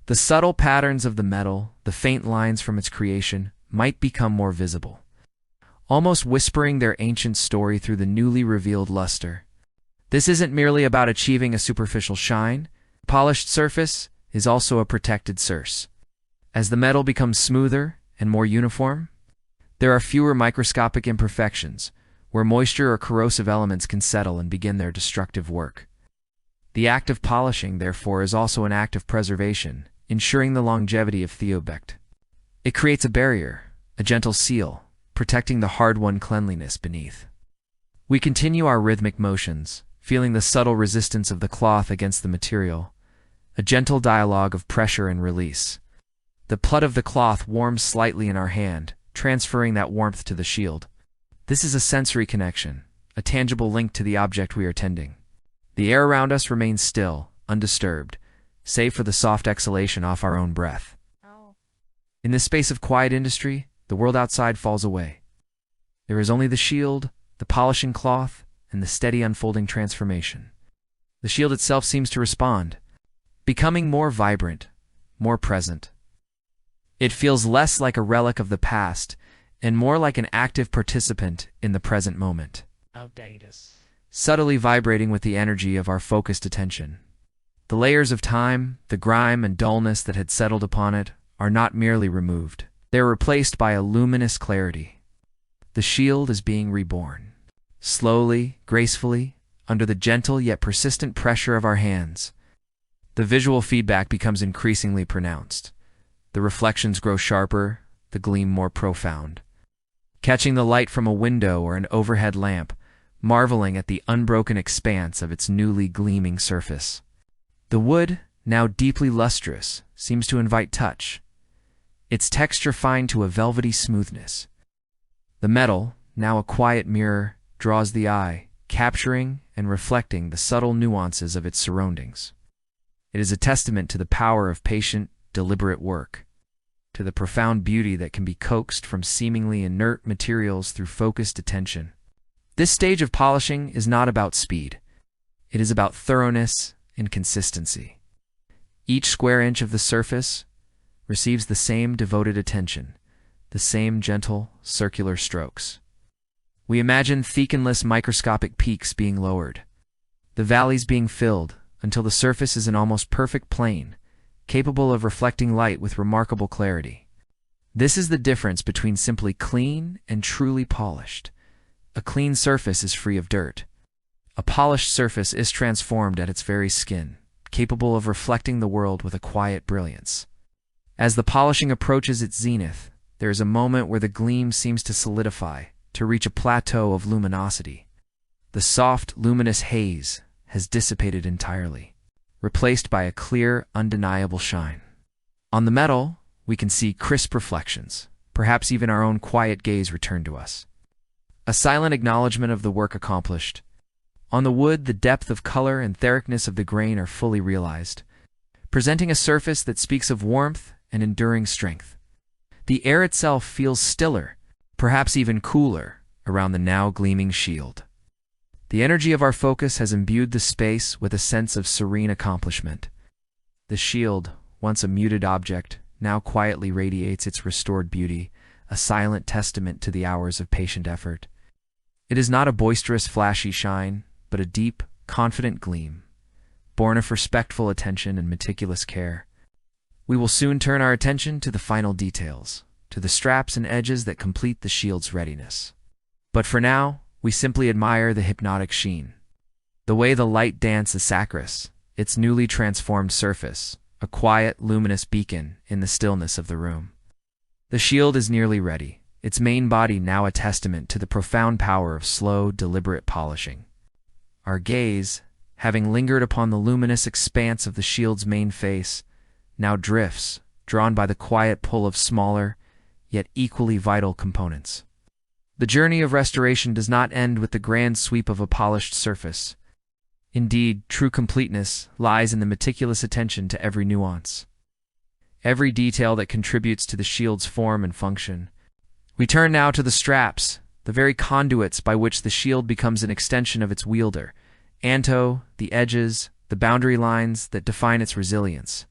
The subtle patterns of the metal, the faint lines from its creation, might become more visible, almost whispering their ancient story through the newly revealed luster. This isn't merely about achieving a superficial shine. The polished surface is also a protected source. As the metal becomes smoother and more uniform, there are fewer microscopic imperfections, where moisture or corrosive elements can settle and begin their destructive work. The act of polishing, therefore, is also an act of preservation, ensuring the longevity of the object. It creates a barrier, a gentle seal, protecting the hard-won cleanliness beneath. We continue our rhythmic motions, feeling the subtle resistance of the cloth against the material, a gentle dialogue of pressure and release. The plut of the cloth warms slightly in our hand, transferring that warmth to the shield. This is a sensory connection, a tangible link to the object we are tending. The air around us remains still, undisturbed, save for the soft exhalation off our own breath. In this space of quiet industry, the world outside falls away. There is only the shield, the polishing cloth, and the steady unfolding transformation. The shield itself seems to respond, becoming more vibrant, more present. It feels less like a relic of the past and more like an active participant in the present moment, subtly vibrating with the energy of our focused attention. The layers of time, the grime and dullness that had settled upon it, are not merely removed. They are replaced by a luminous clarity. The shield is being reborn, slowly, gracefully, under the gentle yet persistent pressure of our hands. The visual feedback becomes increasingly pronounced. The reflections grow sharper, the gleam more profound. catching the light from a window or an overhead lamp, marveling at the unbroken expanse of its newly gleaming surface. The wood, now deeply lustrous, seems to invite touch, its texture fine to a velvety smoothness. The metal, now a quiet mirror, draws the eye, capturing and reflecting the subtle nuances of its surroundings. It is a testament to the power of patient, deliberate work, to the profound beauty that can be coaxed from seemingly inert materials through focused attention. This stage of polishing is not about speed. It is about thoroughness and consistency. Each square inch of the surface receives the same devoted attention, the same gentle, circular strokes. We imagine thickenless microscopic peaks being lowered, the valleys being filled until the surface is an almost perfect plane, capable of reflecting light with remarkable clarity. This is the difference between simply clean and truly polished. A clean surface is free of dirt. A polished surface is transformed at its very skin, capable of reflecting the world with a quiet brilliance. As the polishing approaches its zenith, there is a moment where the gleam seems to solidify, to reach a plateau of luminosity. The soft, luminous haze has dissipated entirely, replaced by a clear, undeniable shine. On the metal, we can see crisp reflections, perhaps even our own quiet gaze return to us. A silent acknowledgement of the work accomplished. On the wood, the depth of color and thericness of the grain are fully realized, presenting a surface that speaks of warmth and enduring strength. The air itself feels stiller, perhaps even cooler, around the now gleaming shield. The energy of our focus has imbued the space with a sense of serene accomplishment. The shield, once a muted object, now quietly radiates its restored beauty, a silent testament to the hours of patient effort. It is not a boisterous, flashy shine, but a deep, confident gleam, born of respectful attention and meticulous care. We will soon turn our attention to the final details, to the straps and edges that complete the shield's readiness. But for now, we simply admire the hypnotic sheen. The way the light dances sacris, its newly transformed surface, a quiet, luminous beacon in the stillness of the room. The shield is nearly ready, its main body now a testament to the profound power of slow, deliberate polishing. Our gaze, having lingered upon the luminous expanse of the shield's main face, now drifts, drawn by the quiet pull of smaller, yet equally vital components. The journey of restoration does not end with the grand sweep of a polished surface. Indeed, true completeness lies in the meticulous attention to every nuance, every detail that contributes to the shield's form and function. We turn now to the straps, the very conduits by which the shield becomes an extension of its wielder, Anto, the edges, the boundary lines that define its resilience.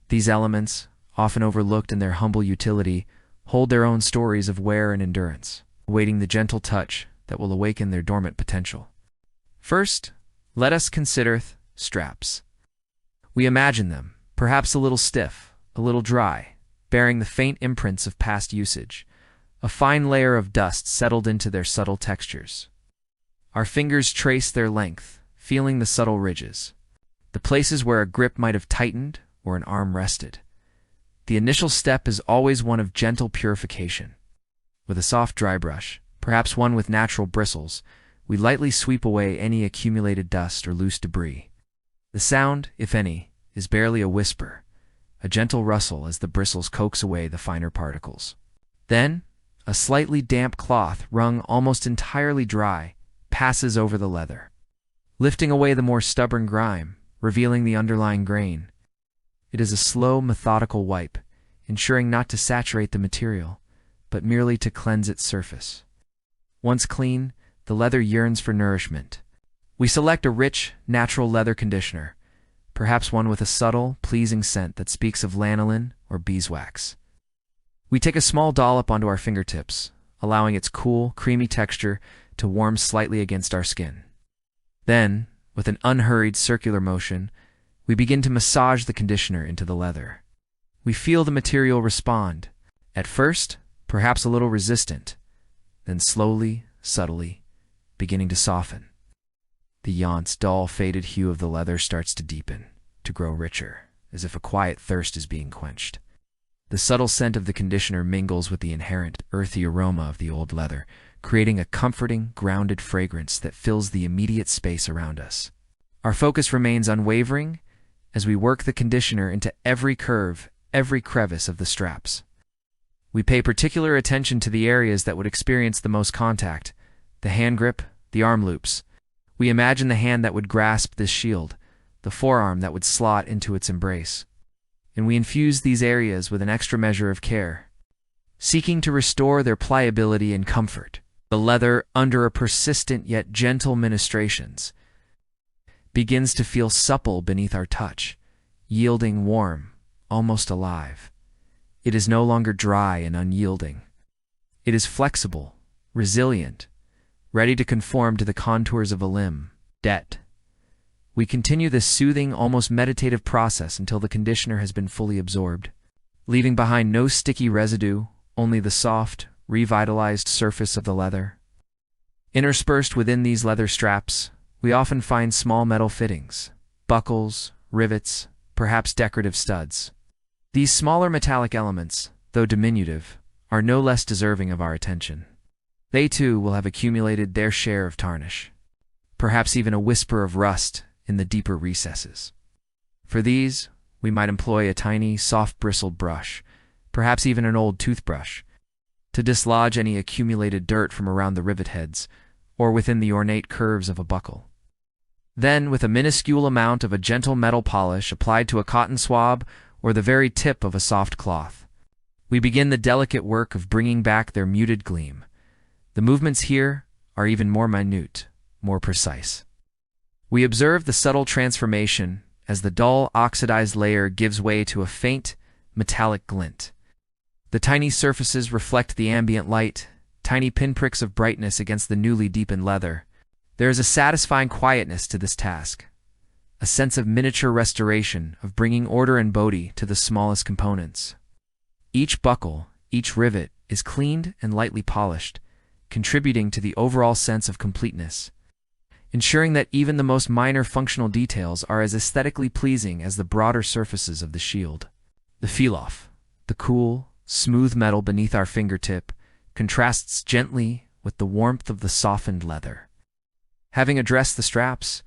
These elements, often overlooked in their humble utility, hold their own stories of wear and endurance, awaiting the gentle touch that will awaken their dormant potential. First, let us consider straps. We imagine them, perhaps a little stiff, a little dry, bearing the faint imprints of past usage, a fine layer of dust settled into their subtle textures. Our fingers trace their length, feeling the subtle ridges, the places where a grip might have tightened or an arm rested. The initial step is always one of gentle purification. With a soft dry brush, perhaps one with natural bristles, we lightly sweep away any accumulated dust or loose debris. The sound, if any, is barely a whisper, a gentle rustle as the bristles coax away the finer particles. Then, a slightly damp cloth, wrung almost entirely dry, passes over the leather, lifting away the more stubborn grime, revealing the underlying grain. It is a slow, methodical wipe, ensuring not to saturate the material, but merely to cleanse its surface. Once clean, the leather yearns for nourishment. We select a rich, natural leather conditioner, perhaps one with a subtle, pleasing scent that speaks of lanolin or beeswax. We take a small dollop onto our fingertips, allowing its cool, creamy texture to warm slightly against our skin. Then, with an unhurried circular motion, we begin to massage the conditioner into the leather. We feel the material respond, at first, perhaps a little resistant, then slowly, subtly, beginning to soften. The yaunt's dull, faded hue of the leather starts to deepen, to grow richer, as if a quiet thirst is being quenched. The subtle scent of the conditioner mingles with the inherent earthy aroma of the old leather, creating a comforting, grounded fragrance that fills the immediate space around us. Our focus remains unwavering as we work the conditioner into every curve, every crevice of the straps. We pay particular attention to the areas that would experience the most contact: the hand grip, the arm loops. We imagine the hand that would grasp this shield, the forearm that would slot into its embrace. And we infuse these areas with an extra measure of care, seeking to restore their pliability and comfort. The leather, under a persistent yet gentle ministrations, begins to feel supple beneath our touch, yielding warm, almost alive. It is no longer dry and unyielding. It is flexible, resilient, ready to conform to the contours of a limb. We continue this soothing, almost meditative process until the conditioner has been fully absorbed, leaving behind no sticky residue, only the soft, revitalized surface of the leather. Interspersed within these leather straps, we often find small metal fittings, buckles, rivets, perhaps decorative studs. These smaller metallic elements, though diminutive, are no less deserving of our attention. They too will have accumulated their share of tarnish, perhaps even a whisper of rust in the deeper recesses. For these, we might employ a tiny, soft-bristled brush, perhaps even an old toothbrush, to dislodge any accumulated dirt from around the rivet heads or within the ornate curves of a buckle. Then, with a minuscule amount of a gentle metal polish applied to a cotton swab or the very tip of a soft cloth, we begin the delicate work of bringing back their muted gleam. The movements here are even more minute, more precise. We observe the subtle transformation as the dull, oxidized layer gives way to a faint, metallic glint. The tiny surfaces reflect the ambient light, tiny pinpricks of brightness against the newly deepened leather. There is a satisfying quietness to this task, a sense of miniature restoration, of bringing order and beauty to the smallest components. Each buckle, each rivet, is cleaned and lightly polished, contributing to the overall sense of completeness, ensuring that even the most minor functional details are as aesthetically pleasing as the broader surfaces of the shield. The feel-off, the cool, smooth metal beneath our fingertip, contrasts gently with the warmth of the softened leather. Having addressed the straps,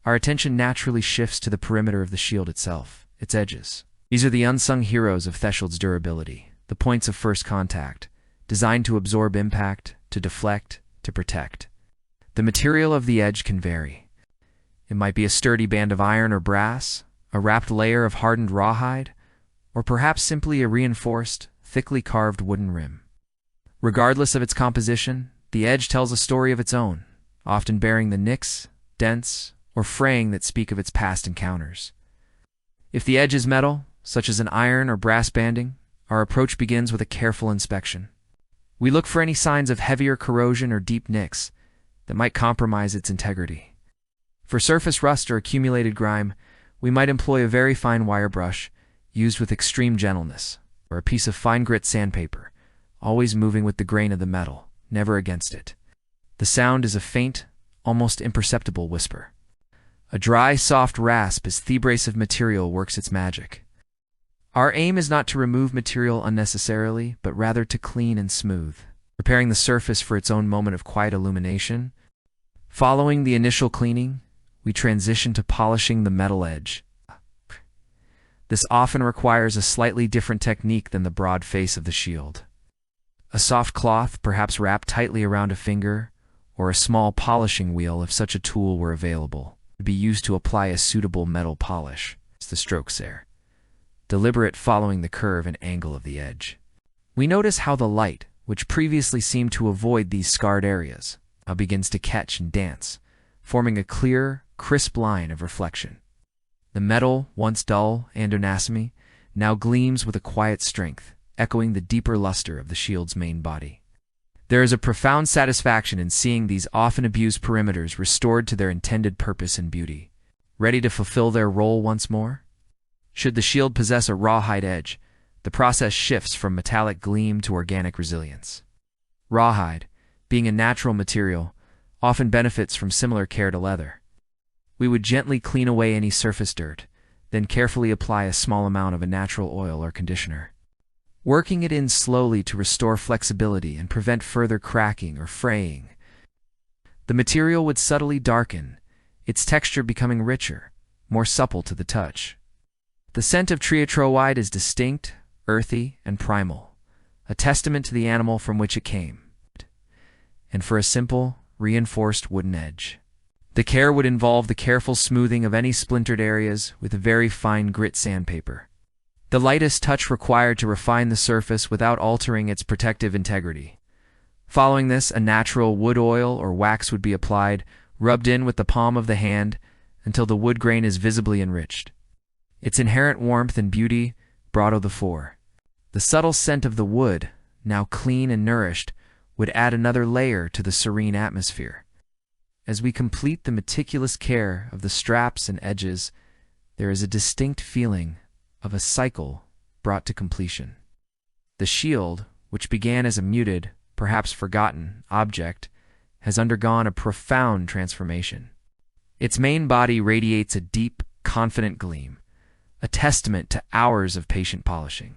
our attention naturally shifts to the perimeter of the shield itself, its edges. These are the unsung heroes of Theshield's durability, the points of first contact, designed to absorb impact, to deflect, to protect. The material of the edge can vary. It might be a sturdy band of iron or brass, a wrapped layer of hardened rawhide, or perhaps simply a reinforced, thickly carved wooden rim. Regardless of its composition, the edge tells a story of its own, often bearing the nicks, dents, or fraying that speak of its past encounters. If the edge is metal, such as an iron or brass banding, our approach begins with a careful inspection. We look for any signs of heavier corrosion or deep nicks that might compromise its integrity. For surface rust or accumulated grime, we might employ a very fine wire brush, used with extreme gentleness, or a piece of fine grit sandpaper, always moving with the grain of the metal, never against it. The sound is a faint, almost imperceptible whisper. A dry, soft rasp as the abrasive material works its magic. Our aim is not to remove material unnecessarily, but rather to clean and smooth, preparing the surface for its own moment of quiet illumination. Following the initial cleaning, we transition to polishing the metal edge. This often requires a slightly different technique than the broad face of the shield. A soft cloth, perhaps wrapped tightly around a finger, or a small polishing wheel if such a tool were available, would be used to apply a suitable metal polish. It's the strokes there, deliberate, following the curve and angle of the edge. We notice how the light, which previously seemed to avoid these scarred areas, now begins to catch and dance, forming a clear, crisp line of reflection. The metal, once dull and unasamy, now gleams with a quiet strength, echoing the deeper luster of the shield's main body. There is a profound satisfaction in seeing these often abused perimeters restored to their intended purpose and beauty, ready to fulfill their role once more. Should the shield possess a rawhide edge, the process shifts from metallic gleam to organic resilience. Rawhide, being a natural material, often benefits from similar care to leather. We would gently clean away any surface dirt, then carefully apply a small amount of a natural oil or conditioner. working it in slowly to restore flexibility and prevent further cracking or fraying. The material would subtly darken, its texture becoming richer, more supple to the touch. The scent of treatroide is distinct, earthy, and primal, a testament to the animal from which it came, and for a simple, reinforced wooden edge. The care would involve the careful smoothing of any splintered areas with a very fine grit sandpaper. The lightest touch required to refine the surface without altering its protective integrity. Following this, a natural wood oil or wax would be applied, rubbed in with the palm of the hand until the wood grain is visibly enriched. Its inherent warmth and beauty brought to the fore. The subtle scent of the wood, now clean and nourished, would add another layer to the serene atmosphere. As we complete the meticulous care of the straps and edges, there is a distinct feeling of a cycle brought to completion. The shield, which began as a muted, perhaps forgotten, object, has undergone a profound transformation. Its main body radiates a deep, confident gleam, a testament to hours of patient polishing.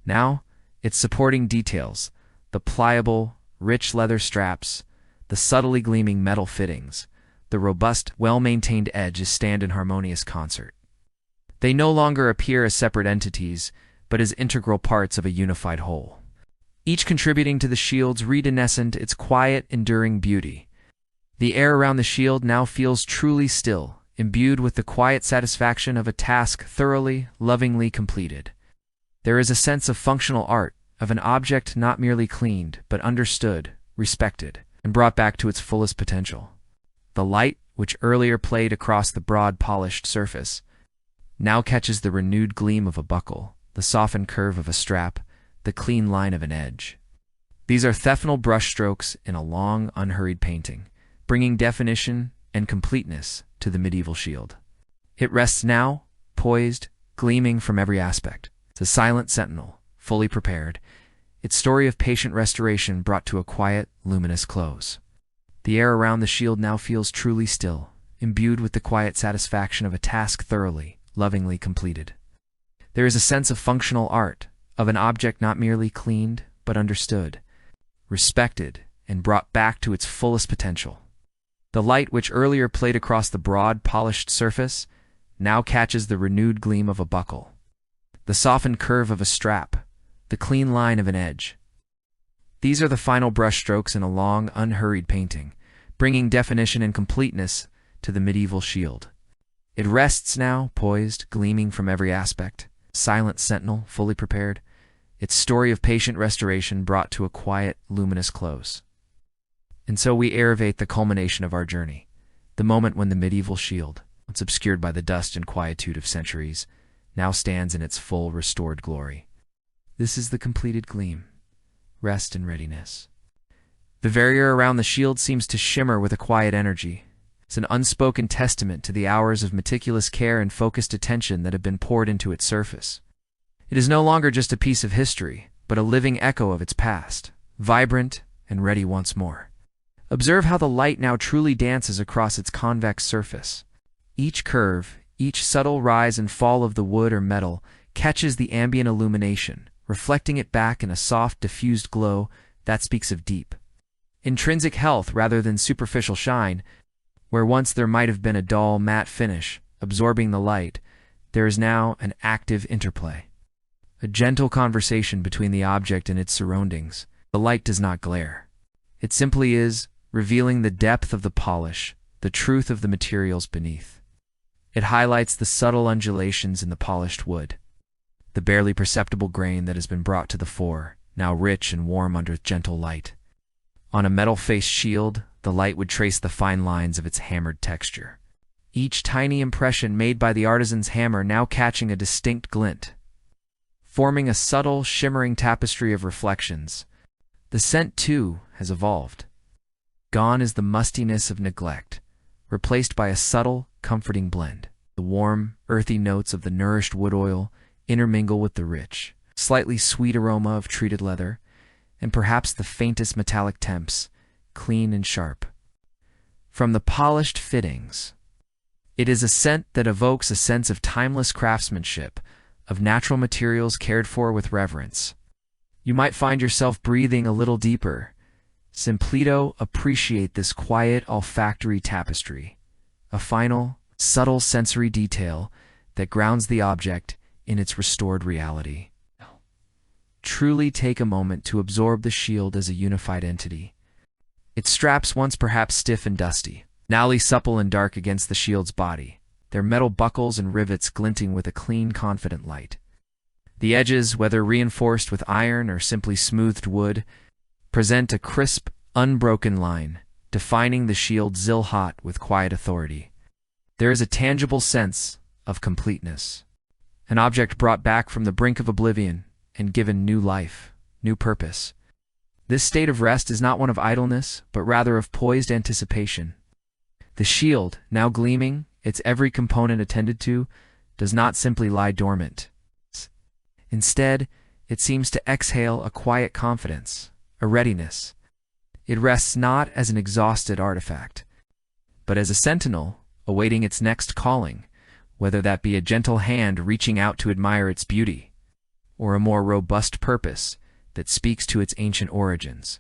Now, its supporting details, the pliable, rich leather straps, the subtly gleaming metal fittings, the robust, well-maintained edges stand in harmonious concert. They no longer appear as separate entities, but as integral parts of a unified whole, each contributing to the shield's redescent its quiet, enduring beauty. The air around the shield now feels truly still, imbued with the quiet satisfaction of a task thoroughly, lovingly completed. There is a sense of functional art, of an object not merely cleaned, but understood, respected, and brought back to its fullest potential. The light, which earlier played across the broad, polished surface, now catches the renewed gleam of a buckle, the softened curve of a strap, the clean line of an edge. These are thefanal brushstrokes in a long, unhurried painting, bringing definition and completeness to the medieval shield. It rests now, poised, gleaming from every aspect. It's a silent sentinel, fully prepared, its story of patient restoration brought to a quiet, luminous close. The air around the shield now feels truly still, imbued with the quiet satisfaction of a task thoroughly, lovingly completed. There is a sense of functional art, of an object not merely cleaned, but understood, respected, and brought back to its fullest potential. The light which earlier played across the broad, polished surface now catches the renewed gleam of a buckle, the softened curve of a strap, the clean line of an edge. These are the final brushstrokes in a long, unhurried painting, bringing definition and completeness to the medieval shield. It rests now, poised, gleaming from every aspect, silent sentinel, fully prepared, its story of patient restoration brought to a quiet, luminous close. And so we elevate the culmination of our journey, the moment when the medieval shield, once obscured by the dust and quietude of centuries, now stands in its full, restored glory. This is the completed gleam, rest and readiness. The barrier around the shield seems to shimmer with a quiet energy. It's an unspoken testament to the hours of meticulous care and focused attention that have been poured into its surface. It is no longer just a piece of history, but a living echo of its past, vibrant and ready once more. Observe how the light now truly dances across its convex surface. Each curve, each subtle rise and fall of the wood or metal catches the ambient illumination, reflecting it back in a soft, diffused glow that speaks of deep, intrinsic health rather than superficial shine. Where once there might have been a dull, matte finish, absorbing the light, there is now an active interplay. A gentle conversation between the object and its surroundings. The light does not glare. It simply is, revealing the depth of the polish, the truth of the materials beneath. It highlights the subtle undulations in the polished wood, the barely perceptible grain that has been brought to the fore, now rich and warm under gentle light. On a metal-faced shield, the light would trace the fine lines of its hammered texture, each tiny impression made by the artisan's hammer now catching a distinct glint, forming a subtle, shimmering tapestry of reflections. The scent, too, has evolved. Gone is the mustiness of neglect, replaced by a subtle, comforting blend. The warm, earthy notes of the nourished wood oil intermingle with the rich, slightly sweet aroma of treated leather, and perhaps the faintest metallic temps, clean and sharp, from the polished fittings. It is a scent that evokes a sense of timeless craftsmanship, of natural materials cared for with reverence. You might find yourself breathing a little deeper. Simplito, appreciate this quiet olfactory tapestry, a final, subtle sensory detail that grounds the object in its restored reality. Truly take a moment to absorb the shield as a unified entity. Its straps, once perhaps stiff and dusty, now lay supple and dark against the shield's body, their metal buckles and rivets glinting with a clean, confident light. The edges, whether reinforced with iron or simply smoothed wood, present a crisp, unbroken line, defining the shield zill-hot with quiet authority. There is a tangible sense of completeness, an object brought back from the brink of oblivion and given new life, new purpose. This state of rest is not one of idleness, but rather of poised anticipation. The shield, now gleaming, its every component attended to, does not simply lie dormant. Instead, it seems to exhale a quiet confidence, a readiness. It rests not as an exhausted artifact, but as a sentinel awaiting its next calling, whether that be a gentle hand reaching out to admire its beauty, or a more robust purpose that speaks to its ancient origins.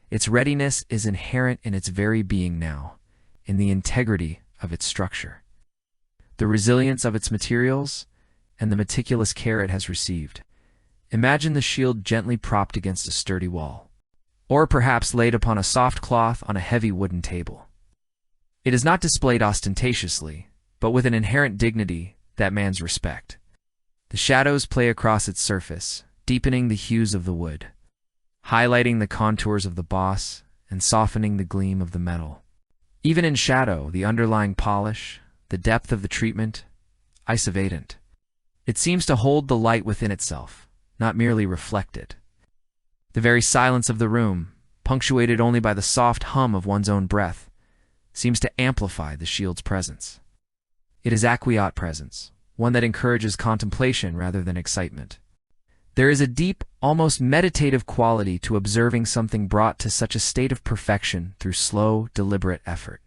Its readiness is inherent in its very being now, in the integrity of its structure, the resilience of its materials, and the meticulous care it has received. Imagine the shield gently propped against a sturdy wall, or perhaps laid upon a soft cloth on a heavy wooden table. It is not displayed ostentatiously, but with an inherent dignity that demands respect. The shadows play across its surface, deepening the hues of the wood, highlighting the contours of the boss, and softening the gleam of the metal. Even in shadow, the underlying polish, the depth of the treatment, is evident. It seems to hold the light within itself, not merely reflect it. The very silence of the room, punctuated only by the soft hum of one's own breath, seems to amplify the shield's presence. It is acquiescent presence, one that encourages contemplation rather than excitement. There is a deep, almost meditative quality to observing something brought to such a state of perfection through slow, deliberate effort.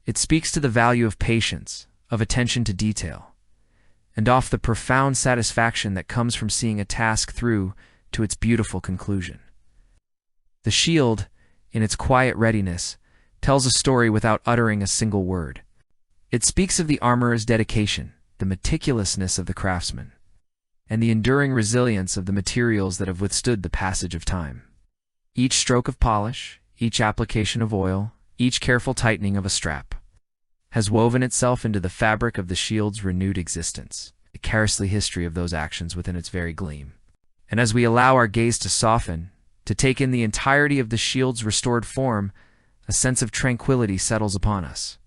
It speaks to the value of patience, of attention to detail, and of the profound satisfaction that comes from seeing a task through to its beautiful conclusion. The shield, in its quiet readiness, tells a story without uttering a single word. It speaks of the armorer's dedication, the meticulousness of the craftsman, and the enduring resilience of the materials that have withstood the passage of time. Each stroke of polish, each application of oil, each careful tightening of a strap, has woven itself into the fabric of the shield's renewed existence, a ghastly history of those actions within its very gleam. And as we allow our gaze to soften, to take in the entirety of the shield's restored form, a sense of tranquility settles upon us.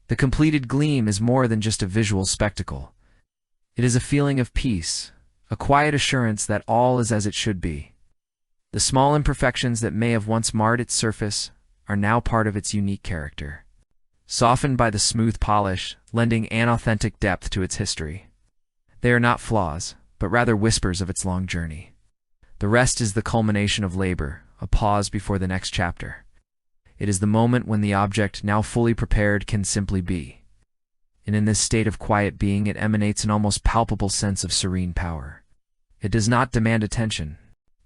The completed gleam is more than just a visual spectacle. It is a feeling of peace, a quiet assurance that all is as it should be. The small imperfections that may have once marred its surface are now part of its unique character, softened by the smooth polish, lending an authentic depth to its history. They are not flaws, but rather whispers of its long journey. The rest is the culmination of labor, a pause before the next chapter. It is the moment when the object, now fully prepared, can simply be. And in this state of quiet being, it emanates an almost palpable sense of serene power. It does not demand attention.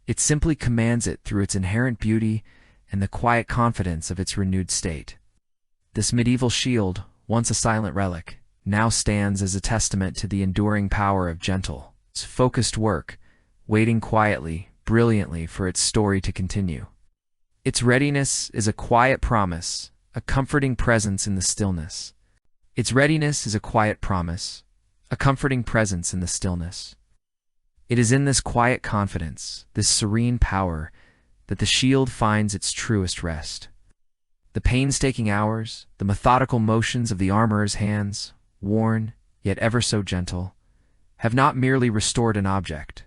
It simply commands it through its inherent beauty and the quiet confidence of its renewed state. This medieval shield, once a silent relic, now stands as a testament to the enduring power of gentle, focused work, waiting quietly, brilliantly for its story to continue. Its readiness is a quiet promise, a comforting presence in the stillness. Its readiness is a quiet promise, a comforting presence in the stillness. It is in this quiet confidence, this serene power, that the shield finds its truest rest. The painstaking hours, the methodical motions of the armorer's hands, worn, yet ever so gentle, have not merely restored an object.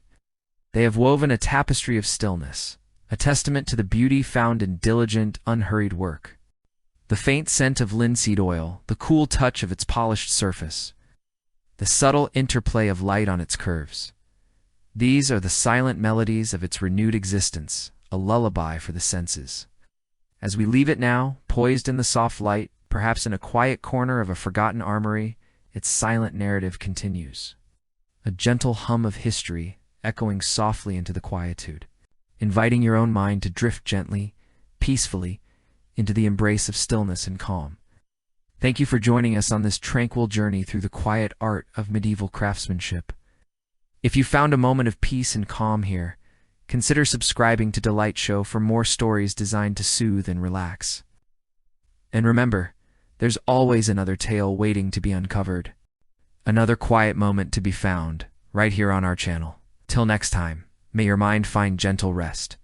They have woven a tapestry of stillness, a testament to the beauty found in diligent, unhurried work. The faint scent of linseed oil, the cool touch of its polished surface, the subtle interplay of light on its curves. These are the silent melodies of its renewed existence, a lullaby for the senses. As we leave it now, poised in the soft light, perhaps in a quiet corner of a forgotten armory, its silent narrative continues. a gentle hum of history echoing softly into the quietude, inviting your own mind to drift gently, peacefully, into the embrace of stillness and calm. Thank you for joining us on this tranquil journey through the quiet art of medieval craftsmanship. If you found a moment of peace and calm here, consider subscribing to Delight Show for more stories designed to soothe and relax. And remember, there's always another tale waiting to be uncovered. Another quiet moment to be found, right here on our channel. Till next time, may your mind find gentle rest.